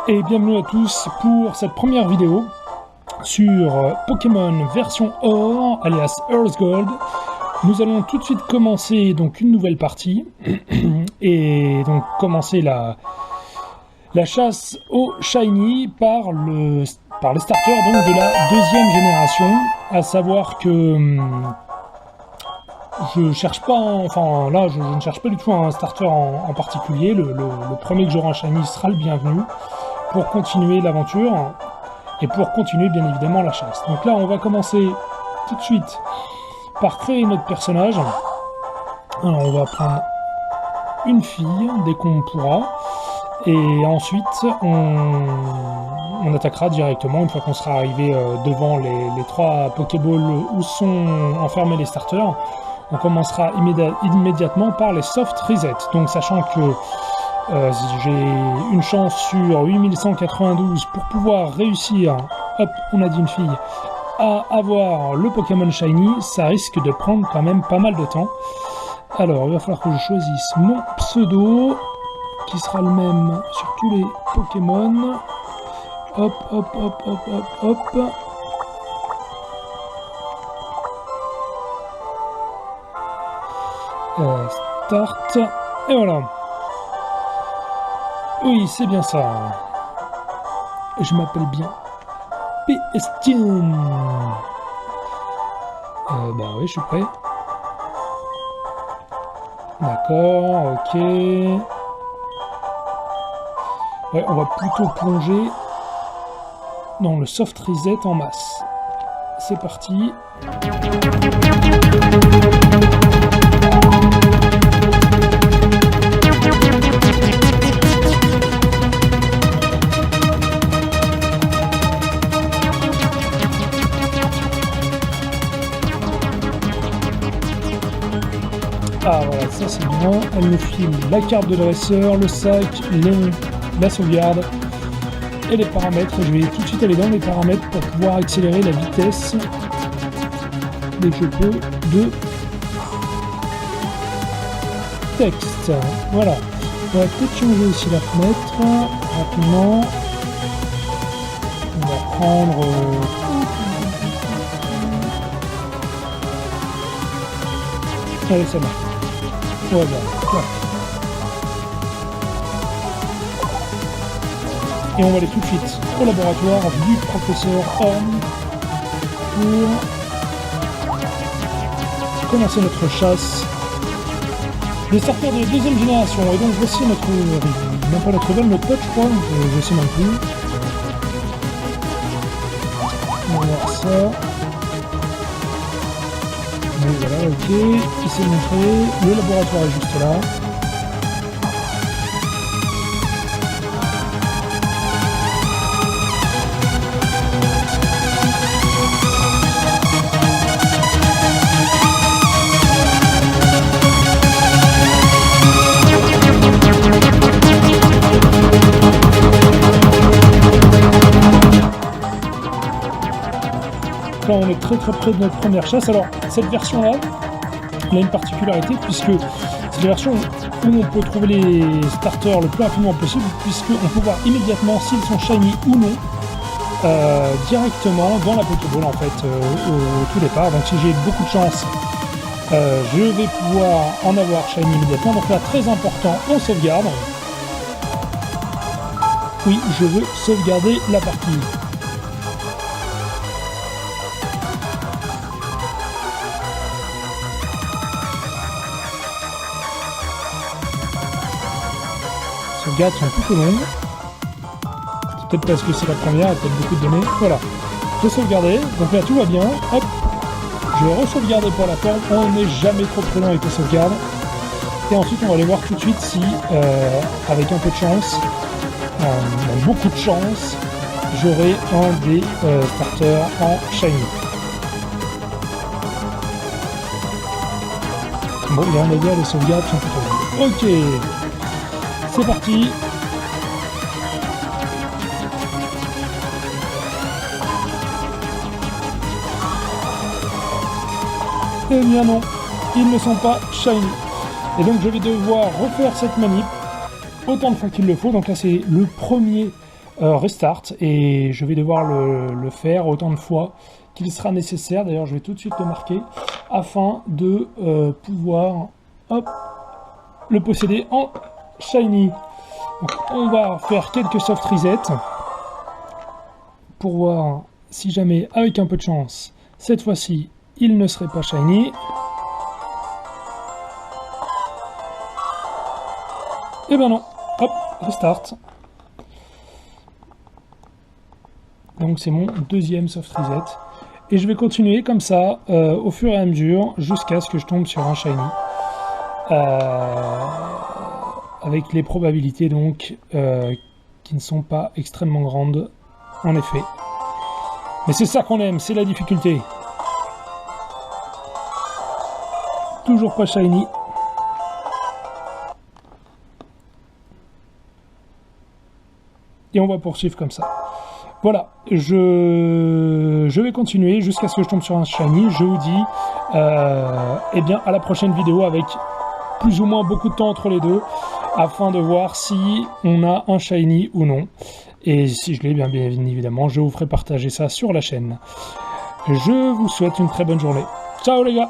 Et bienvenue à tous pour cette première vidéo sur Pokémon version Or, alias Earth Gold. Nous allons tout de suite commencer donc une nouvelle partie et donc commencer la chasse au Shiny par les starters donc de la deuxième génération, à savoir que je cherche pas, enfin là je ne cherche pas du tout un starter en particulier. Le premier que j'aurai en Shiny sera le bienvenu pour continuer l'aventure et pour continuer bien évidemment la chasse. Donc là on va commencer tout de suite par créer notre personnage. Alors on va prendre une fille dès qu'on pourra et ensuite on attaquera directement une fois qu'on sera arrivé devant les 3 Pokéballs où sont enfermés les starters. On commencera immédiatement par les soft resets. Donc sachant que j'ai une chance sur 8192 pour pouvoir réussir, hop, on a dit une fille, à avoir le Pokémon Shiny, ça risque de prendre quand même pas mal de temps. Alors, il va falloir que je choisisse mon pseudo, qui sera le même sur tous les Pokémon. Hop, hop, hop, hop, hop, hop. Start, et voilà. Oui, c'est bien ça. Je m'appelle bien P-Estine. Bah oui, je suis prêt. D'accord, ok. Ouais, on va plutôt plonger dans le soft reset en masse. C'est parti. Ah voilà, ça c'est bien. Elle me file la carte de dresseur, le sac, la sauvegarde et les paramètres. Je vais tout de suite aller dans les paramètres pour pouvoir accélérer la vitesse dès que je peux de texte. Voilà. On va peut-être changer aussi la fenêtre rapidement. On va prendre allez, c'est bon. Voilà. Et on va aller tout de suite au laboratoire du professeur Horn pour commencer notre chasse des starters de la deuxième génération. Et donc voici notre non pas notre level, notre pote je crois, je sais même plus. On va voir ça. Mais voilà, ok, il s'est montré, le laboratoire est juste là. Là on est très près de notre première chasse. Alors cette version là, elle a une particularité puisque c'est la version où on peut trouver les starters le plus rapidement possible, puisqu'on peut voir immédiatement s'ils sont shiny ou non directement dans la Pokéball en fait au tout départ. Donc si j'ai beaucoup de chance, je vais pouvoir en avoir shiny immédiatement. Donc là très important, on sauvegarde. Oui, je veux sauvegarder la partie. Les sauvegardes sont plutôt longues. C'est peut-être parce que c'est la première, il y a peut-être beaucoup de données. Voilà. J'ai sauvegardé, donc là tout va bien. Hop. Je vais re-sauvegarder pour la forme. On n'est jamais trop long avec les sauvegardes. Et ensuite on va aller voir tout de suite si, avec un peu de chance, beaucoup de chance, j'aurai un des starters en shiny. Bon, il y a un dégât, les sauvegardes sont plutôt longues. Ok. C'est parti. Eh bien non, ils ne sont pas shiny. Et donc je vais devoir refaire cette manip autant de fois qu'il le faut. Donc là c'est le premier restart, et je vais devoir le faire autant de fois qu'il sera nécessaire. D'ailleurs, je vais tout de suite le marquer afin de pouvoir le posséder en shiny. Donc, on va faire quelques soft resets pour voir si jamais, avec un peu de chance, cette fois-ci, il ne serait pas shiny. Et ben non, hop, restart. Donc c'est mon deuxième soft reset. Et je vais continuer comme ça, au fur et à mesure, jusqu'à ce que je tombe sur un shiny. Avec les probabilités donc qui ne sont pas extrêmement grandes, en effet. Mais c'est ça qu'on aime, c'est la difficulté. Toujours pas shiny. Et on va poursuivre comme ça. Voilà, je vais continuer jusqu'à ce que je tombe sur un shiny. Je vous dis eh bien, à la prochaine vidéo avec plus ou moins beaucoup de temps entre les deux, afin de voir si on a un shiny ou non. Et si je l'ai, bien évidemment, je vous ferai partager ça sur la chaîne. Je vous souhaite une très bonne journée. Ciao les gars!